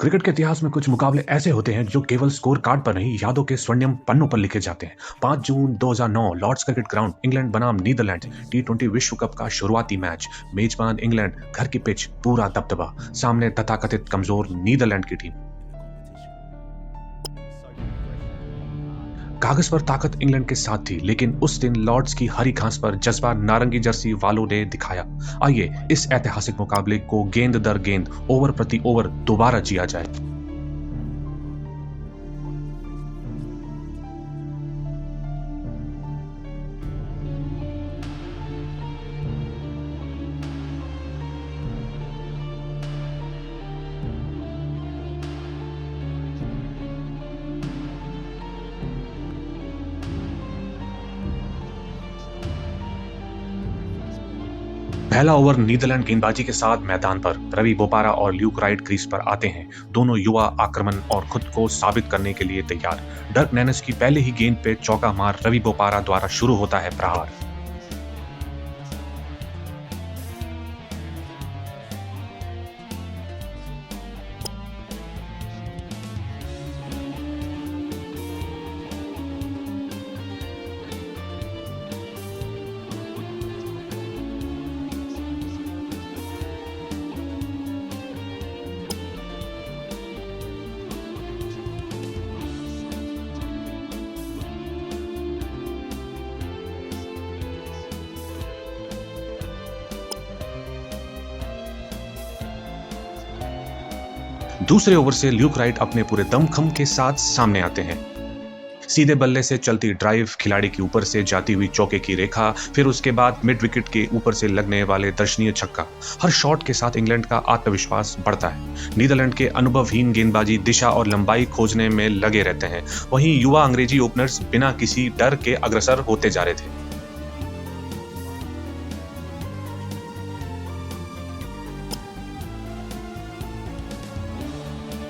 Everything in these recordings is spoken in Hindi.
क्रिकेट के इतिहास में कुछ मुकाबले ऐसे होते हैं जो केवल स्कोर कार्ड पर नहीं, यादों के स्वर्णिम पन्नों पर लिखे जाते हैं। 5 जून 2009 लॉर्ड्स क्रिकेट ग्राउंड, इंग्लैंड बनाम नीदरलैंड, टी20 विश्व कप का शुरुआती मैच। मेजबान इंग्लैंड, घर की पिच, पूरा दबदबा, सामने तथाकथित कमजोर नीदरलैंड की टीम। कागज पर ताकत इंग्लैंड के साथ थी, लेकिन उस दिन लॉर्ड्स की हरी घास पर जज्बा नारंगी जर्सी वालों ने दिखाया। आइए इस ऐतिहासिक मुकाबले को गेंद दर गेंद, ओवर प्रति ओवर दोबारा जिया जाए। पहला ओवर नीदरलैंड गेंदबाजी के साथ मैदान पर। रवि बोपारा और ल्यूक राइट क्रीज पर आते हैं, दोनों युवा आक्रमण और खुद को साबित करने के लिए तैयार। डर्क नैनेस की पहले ही गेंद पे चौका मार रवि बोपारा द्वारा शुरू होता है प्रहार। दूसरे ओवर से ल्यूक राइट अपने पूरे दमखम के साथ सामने आते हैं। सीधे बल्ले से चलती ड्राइव, खिलाड़ी के ऊपर से जाती हुई चौके की रेखा, फिर उसके बाद मिड विकेट के ऊपर से लगने वाले दर्शनीय छक्का। हर शॉट के साथ इंग्लैंड का आत्मविश्वास बढ़ता है। नीदरलैंड के अनुभवहीन गेंदबाजी दिशा और लंबाई खोजने में लगे रहते हैं, वहीं युवा अंग्रेजी ओपनर्स बिना किसी डर के अग्रसर होते जा रहे थे।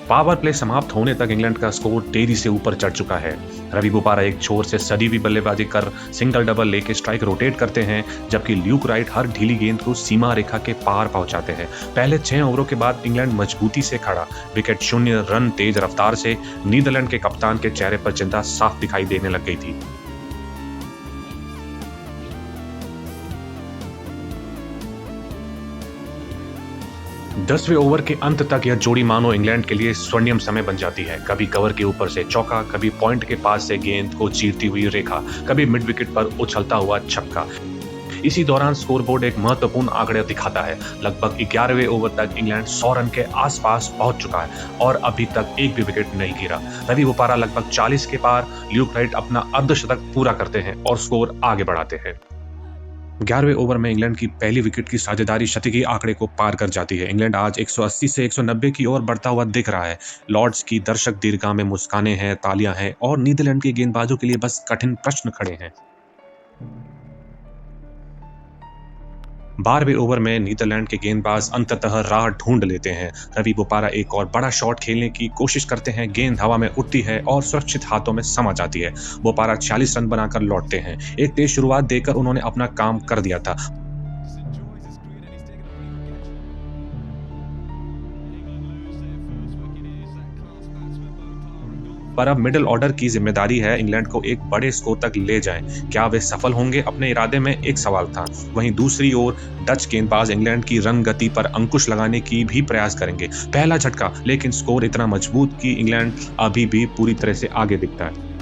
पावर प्ले समाप्त होने तक इंग्लैंड का स्कोर तेजी से ऊपर चढ़ चुका है। रवि बोपारा एक छोर से सदी हुई बल्लेबाजी कर सिंगल डबल लेके स्ट्राइक रोटेट करते हैं, जबकि ल्यूक राइट हर ढीली गेंद को सीमा रेखा के पार पहुंचाते हैं। पहले 6 ओवरों के बाद इंग्लैंड मजबूती से खड़ा, विकेट शून्य, रन तेज रफ्तार से। नीदरलैंड के कप्तान के चेहरे पर चिंता साफ दिखाई देने लग गई थी। 10वें ओवर के अंत तक यह जोड़ी मानो इंग्लैंड के लिए स्वर्णिम समय बन जाती है। कभी कवर के ऊपर से चौका, कभी पॉइंट के पास से गेंद को चीरती हुई रेखा, कभी मिड विकेट पर उछलता हुआ छक्का। इसी दौरान स्कोरबोर्ड एक महत्वपूर्ण आंकड़ा दिखाता है। लगभग 11वें ओवर तक इंग्लैंड 100 रन के आसपास पहुंच चुका है और अभी तक एक भी विकेट नहीं गिरा। रवि बोपारा लगभग 40 के पार, ल्यूक राइट अपना अर्धशतक पूरा करते हैं और स्कोर आगे बढ़ाते हैं। 11वें ओवर में इंग्लैंड की पहली विकेट की साझेदारी शतकीय आंकड़े को पार कर जाती है। इंग्लैंड आज 180 से 190 की ओर बढ़ता हुआ दिख रहा है। लॉर्ड्स की दर्शक दीर्घा में मुस्काने हैं, तालियां हैं और नीदरलैंड के गेंदबाजों के लिए बस कठिन प्रश्न खड़े हैं। 12वें ओवर में नीदरलैंड के गेंदबाज अंततः राह ढूंढ लेते हैं। रवि बोपारा एक और बड़ा शॉट खेलने की कोशिश करते हैं, गेंद हवा में उड़ती है और सुरक्षित हाथों में समा जाती है। बोपारा 46 रन बनाकर लौटते हैं। एक तेज शुरुआत देकर उन्होंने अपना काम कर दिया था। पर अब मिडिल ऑर्डर की जिम्मेदारी है इंग्लैंड को एक बड़े स्कोर तक ले जाएं। क्या वे सफल होंगे अपने इरादे में, एक सवाल था। वहीं दूसरी ओर डच गेंदबाज इंग्लैंड की रन गति पर अंकुश लगाने की भी प्रयास करेंगे। पहला झटका, लेकिन स्कोर इतना मजबूत कि इंग्लैंड अभी भी पूरी तरह से आगे दिखता है।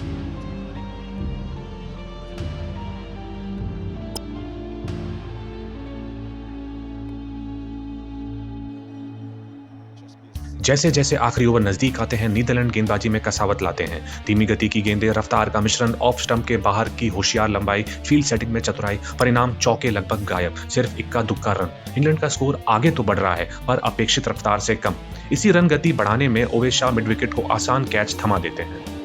जैसे जैसे आखिरी ओवर नजदीक आते हैं, नीदरलैंड गेंदबाजी में कसावट लाते हैं। धीमी गति की गेंदें, रफ्तार का मिश्रण, ऑफ स्टंप के बाहर की होशियार लंबाई, फील्ड सेटिंग में चतुराई, परिणाम चौके लगभग गायब, सिर्फ इक्का दुक्का रन। इंग्लैंड का स्कोर आगे तो बढ़ रहा है, पर अपेक्षित रफ्तार से कम। इसी रन गति बढ़ाने में ओवेशा मिड विकेट को आसान कैच थमा देते हैं।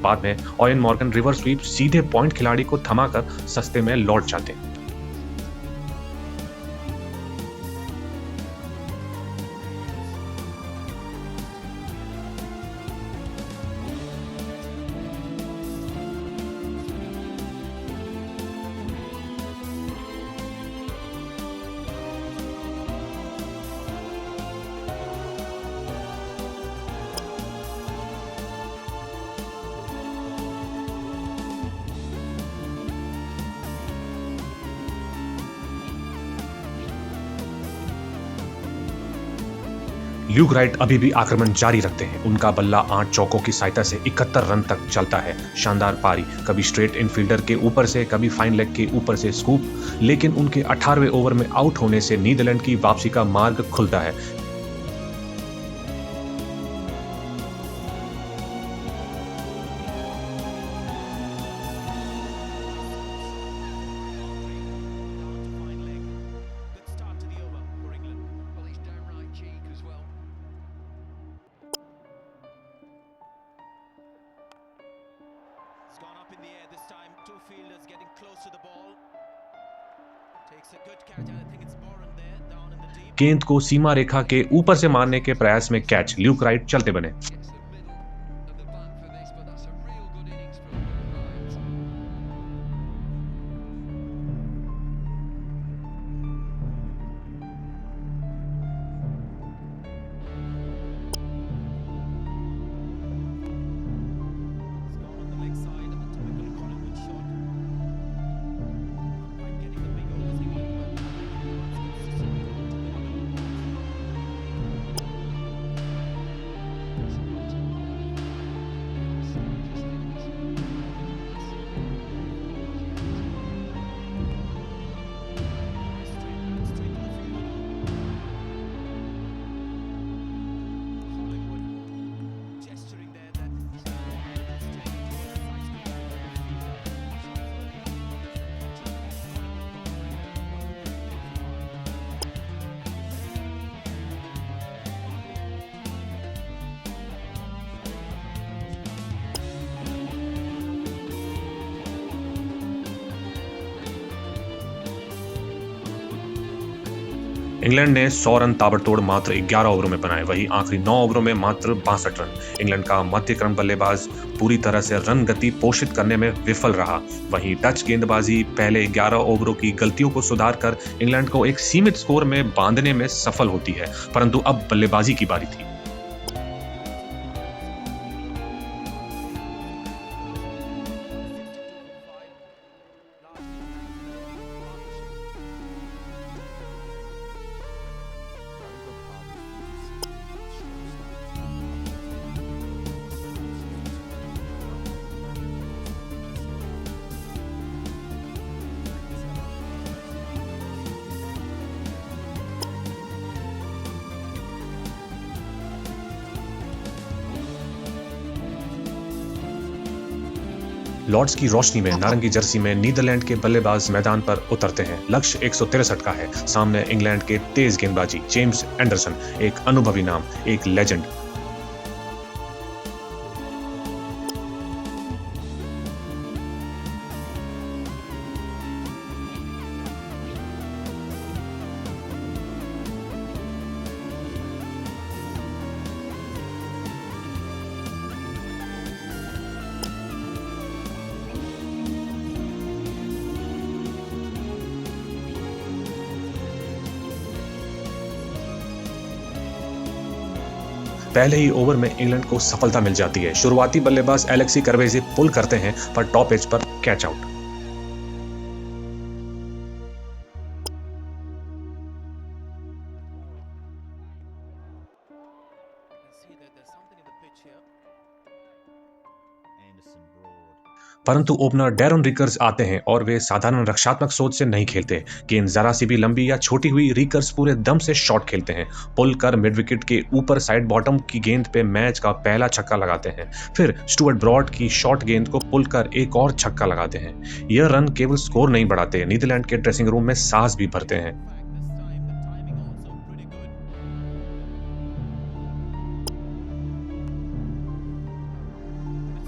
बाद में ऑयन मॉर्गन रिवर्स स्वीप सीधे पॉइंट खिलाड़ी को थमाकर सस्ते में लौट जाते हैं। ल्यूक राइट अभी भी आक्रमण जारी रखते हैं। उनका बल्ला 8 चौकों की सहायता से 71 रन तक चलता है। शानदार पारी, कभी स्ट्रेट इनफील्डर के ऊपर से, कभी फाइन लेग के ऊपर से स्कूप, लेकिन उनके 18वें ओवर में आउट होने से नीदरलैंड की वापसी का मार्ग खुलता है। It's gone up in the air this time. Two fielders getting close to the ball. Takes a good catch, and I think it's Boren there, down in the deep. गेंद को सीमा रेखा के ऊपर से मारने के प्रयास में कैच, ल्यूक राइट चलते बने। Gets the middle of the bat for this, but that's a real good innings from Wright. It's gone on the leg side, a typical Collingwood shot. Not quite getting the big overs, England, but it's consistently gone to the middle. Straight to the field. Collingwood gesturing there that England ने 100 रन ताबड़तोड़ मात्र 11 ओवरों में बनाए, वहीं आखिरी 9 ओवरों में मात्र 62 रन। इंग्लैंड का मध्यक्रम बल्लेबाज पूरी तरह से रन गति पोषित करने में विफल रहा। वहीं डच गेंदबाजी पहले 11 ओवरों की गलतियों को सुधार कर इंग्लैंड को एक सीमित स्कोर में बांधने में सफल होती है, परंतु अब बल्लेबाजी की बारी थी। लॉर्ड्स की रोशनी में नारंगी जर्सी में नीदरलैंड के बल्लेबाज मैदान पर उतरते हैं। लक्ष्य 163 का है। सामने इंग्लैंड के तेज गेंदबाजी जेम्स एंडरसन, एक अनुभवी नाम, एक लेजेंड। पहले ही ओवर में इंग्लैंड को सफलता मिल जाती है। शुरुआती बल्लेबाज एलेक्सी कर्वेजी पुल करते हैं, पर टॉप एज पर catch out. see that there's something in the pitch here. Anderson Broad. परंतु ओपनर डैरन रिकर्स आते हैं और वे साधारण रक्षात्मक सोच से नहीं खेलते। गेंद जरा सी भी लंबी या छोटी हुई, रिकर्स पूरे दम से शॉट खेलते हैं। पुल कर मिड विकेट के ऊपर साइड बॉटम की गेंद पे मैच का पहला छक्का लगाते हैं। फिर स्टुअर्ट ब्रॉड की शॉर्ट गेंद को पुल कर एक और छक्का लगाते हैं। यह रन केवल स्कोर नहीं बढ़ाते, नीदरलैंड के ड्रेसिंग रूम में सांस भी भरते हैं। This time the timing also pretty good.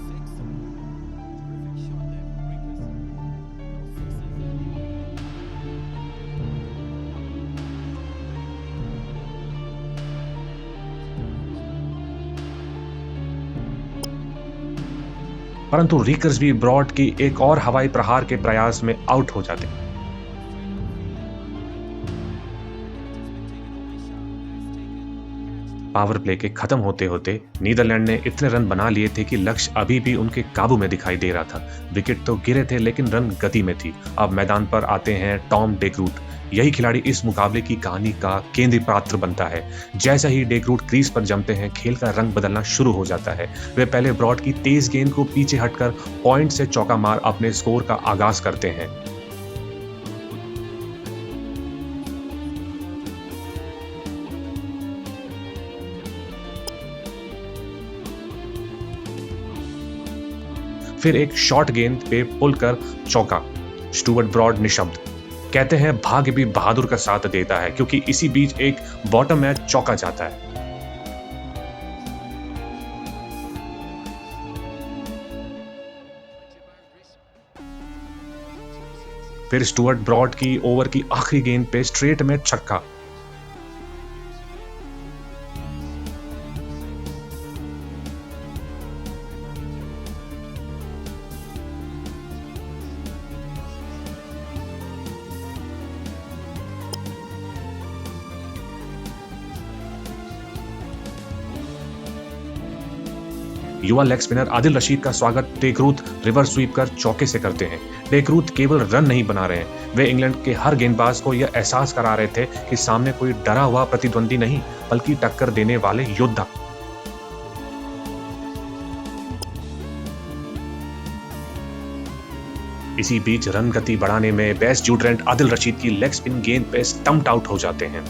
6. परंतु रिकर्स भी ब्रॉड की एक और हवाई प्रहार के प्रयास में आउट हो जाते। पावर प्ले के खत्म होते होते नीदरलैंड ने इतने रन बना लिए थे कि लक्ष्य अभी भी उनके काबू में दिखाई दे रहा था। विकेट तो गिरे थे लेकिन रन गति में थी। अब मैदान पर आते हैं टॉम डेग्रूट। यही खिलाड़ी इस मुकाबले की कहानी का केंद्रीय पात्र बनता है। जैसा ही डेग्रूट क्रीज पर जमते हैं, खेल का रंग बदलना शुरू हो जाता है। वे पहले ब्रॉड की तेज गेंद को पीछे हटकर पॉइंट से चौका मार अपने स्कोर का आगाज करते हैं। फिर एक शॉर्ट गेंद पे पुल कर चौका। स्टुअर्ट ब्रॉड निशब्द। कहते हैं भाग्य भी बहादुर का साथ देता है, क्योंकि इसी बीच एक बॉटम में चौका जाता है। फिर स्टुअर्ट ब्रॉड की ओवर की आखिरी गेंद पे स्ट्रेट में छक्का। युवा लेग स्पिनर आदिल रशीद का स्वागत डेग्रूट रिवर्स स्वीप कर चौके से करते हैं। डेग्रूट केवल रन नहीं बना रहे हैं, वे इंग्लैंड के हर गेंदबाज को यह एहसास करा रहे थे कि सामने कोई डरा हुआ प्रतिद्वंदी नहीं, बल्कि टक्कर देने वाले योद्धा। इसी बीच रन गति बढ़ाने में वेस्ट जूडरेंट आदिल रशीद की लेग स्पिन गेंद पे स्टंप्ड आउट हो जाते हैं।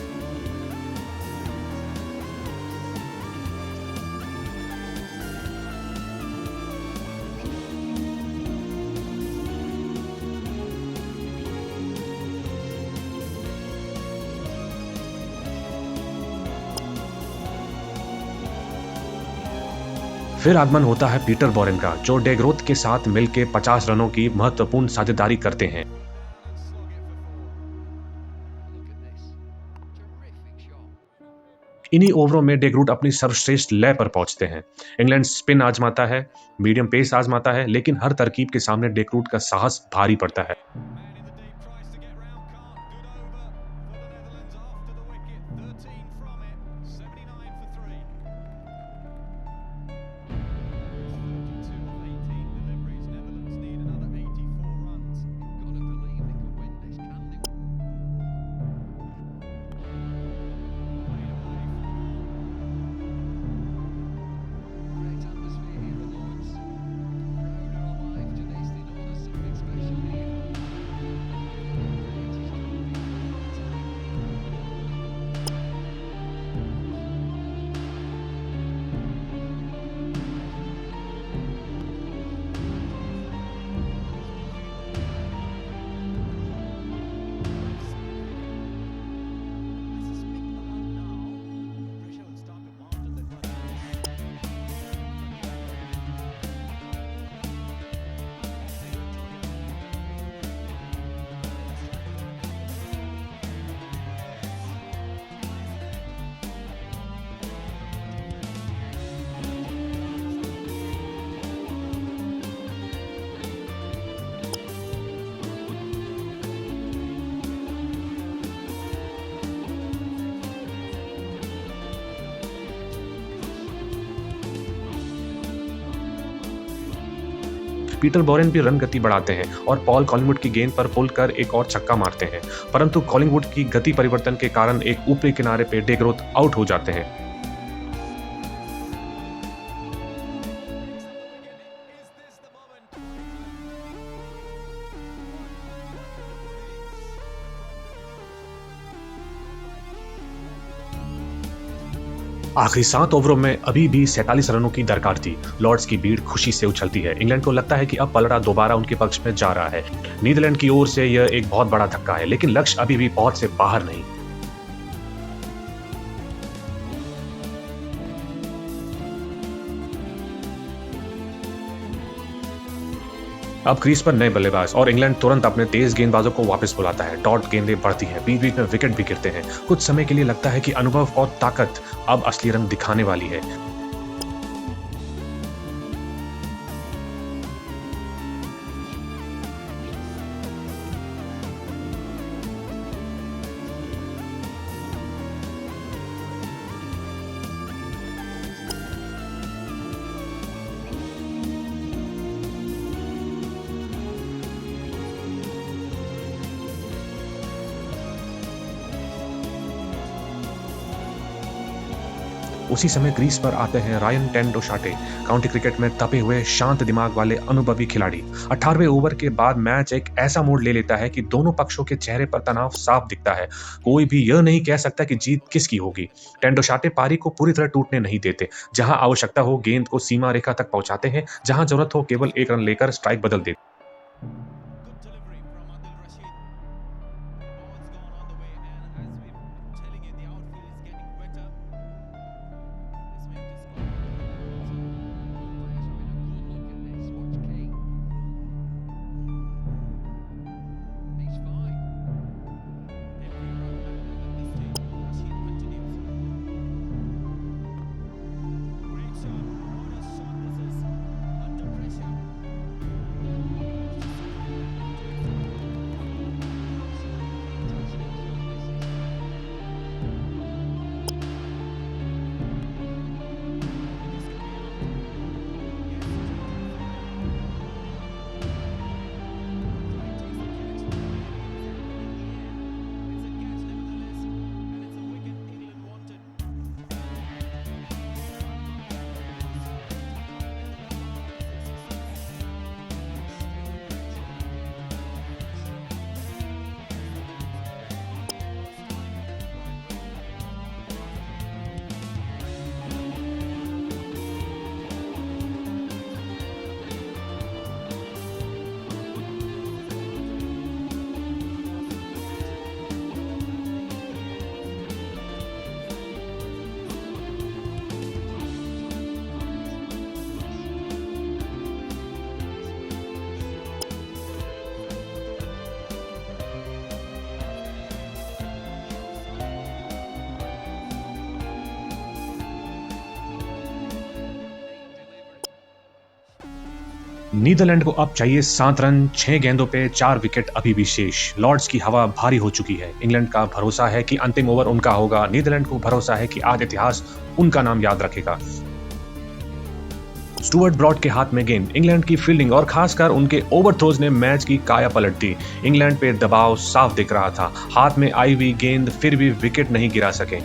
फिर आगमन होता है पीटर बोरेन का, जो डेग्रोथ के साथ मिलकर 50 रनों की महत्वपूर्ण साझेदारी करते हैं। इन्हीं ओवरों में डेग्रूट अपनी सर्वश्रेष्ठ लय पर पहुंचते हैं। इंग्लैंड स्पिन आजमाता है, मीडियम पेस आजमाता है, लेकिन हर तरकीब के सामने डेग्रूट का साहस भारी पड़ता है। पीटर बोरेन भी रन गति बढ़ाते हैं और पॉल कॉलिंगवुड की गेंद पर पुल कर एक और छक्का मारते हैं, परंतु कॉलिंगवुड की गति परिवर्तन के कारण एक ऊपरी किनारे पे डेग्रोथ आउट हो जाते हैं। आखिरी 7 ओवरों में अभी भी 47 रनों की दरकार थी। लॉर्ड्स की भीड़ खुशी से उछलती है। इंग्लैंड को लगता है कि अब पलड़ा दोबारा उनके पक्ष में जा रहा है। नीदरलैंड की ओर से यह एक बहुत बड़ा धक्का है, लेकिन लक्ष्य अभी भी पहुंच से बाहर नहीं। अब क्रीज पर नए बल्लेबाज और इंग्लैंड तुरंत अपने तेज गेंदबाजों को वापस बुलाता है। डॉट गेंदें बढ़ती हैं, बीच बीच में विकेट भी गिरते हैं। कुछ समय के लिए लगता है कि अनुभव और ताकत अब असली रंग दिखाने वाली है। उसी समय क्रीज पर आते हैं रायन टेन डोशाटे, काउंटी क्रिकेट में तपे हुए शांत दिमाग वाले अनुभवी खिलाड़ी। 18वें ओवर के बाद मैच एक ऐसा मोड़ ले लेता है कि दोनों पक्षों के चेहरे पर तनाव साफ दिखता है। कोई भी यह नहीं कह सकता कि जीत किसकी होगी। टेन डोशाटे पारी को पूरी तरह टूटने नहीं देते। जहां आवश्यकता हो गेंद को सीमा रेखा तक पहुंचाते हैं, जहां जरूरत हो केवल एक रन लेकर स्ट्राइक बदल देते। Good delivery from Adil Rashid. Ball's gone on the way, and as we've been telling you, the outfield is getting wetter. This may have just gone. Both players having a good look at this. Watch King. He's fine. Every run matters at this stage. Rashid continues. Great shot. What a shot this is. Under pressure. Netherlands को अब चाहिए 7 रन, 6 गेंदों पे 4 विकेट अभी भी शेष। लॉर्ड्स की हवा भारी हो चुकी है। इंग्लैंड का भरोसा है कि अंतिम ओवर उनका होगा। नीदरलैंड को भरोसा है कि आज इतिहास उनका नाम याद रखेगा। स्टुअर्ट ब्रॉड के हाथ में गेंद। इंग्लैंड की फील्डिंग और खासकर उनके ओवरथ्रोज ने मैच की काया पलट दी। इंग्लैंड पे दबाव साफ दिख रहा था। हाथ में आई हुई गेंद फिर भी विकेट नहीं गिरा सके।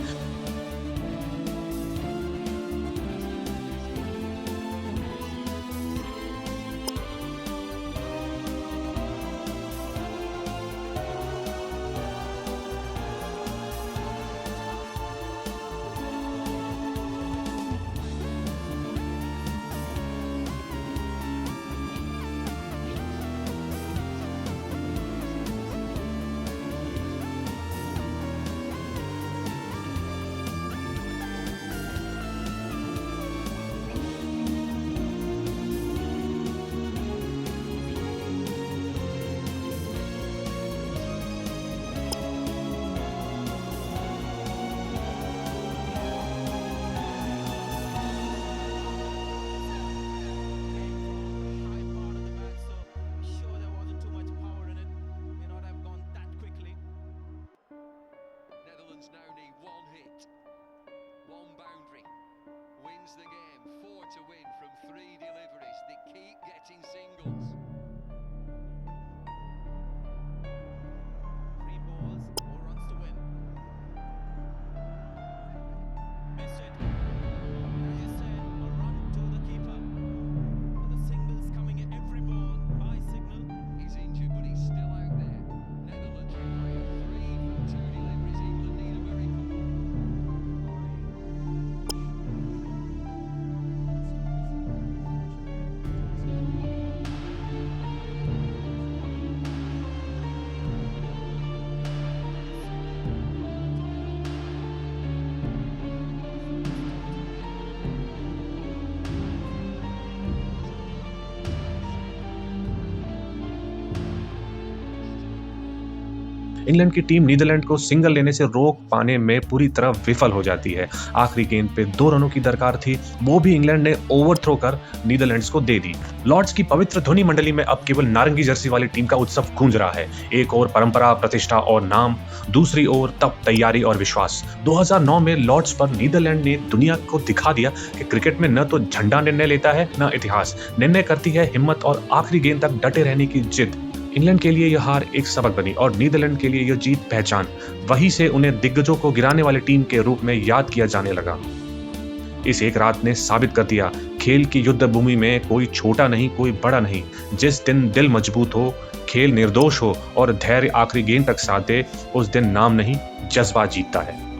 इंग्लैंड की टीम नीदरलैंड को सिंगल लेने से रोक पाने में पूरी तरह विफल हो जाती है। आखिरी गेंद पे 2 रनों की दरकार थी, वो भी इंग्लैंड ने ओवरथ्रो कर नीदरलैंड्स को दे दी। लॉर्ड्स की पवित्र ध्वनि मंडली में अब केवल नारंगी जर्सी वाली टीम का उत्सव गूंज रहा है। एक ओर परंपरा, प्रतिष्ठा और नाम, दूसरी ओर तप, तैयारी और विश्वास। 2009 में लॉर्ड्स पर नीदरलैंड ने दुनिया को दिखा दिया कि क्रिकेट में न तो झंडा निर्णय लेता है, न इतिहास। निर्णय करती है हिम्मत और आखिरी गेंद तक डटे रहने की जिद। इंग्लैंड के लिए यह हार एक सबक बनी और नीदरलैंड के लिए यह जीत पहचान। वहीं से उन्हें दिग्गजों को गिराने वाली टीम के रूप में याद किया जाने लगा। इस एक रात ने साबित कर दिया, खेल की युद्ध भूमि में कोई छोटा नहीं, कोई बड़ा नहीं। जिस दिन दिल मजबूत हो, खेल निर्दोष हो और धैर्य आखिरी गेंद तक साथ दे, उस दिन नाम नहीं, जज्बा जीतता है।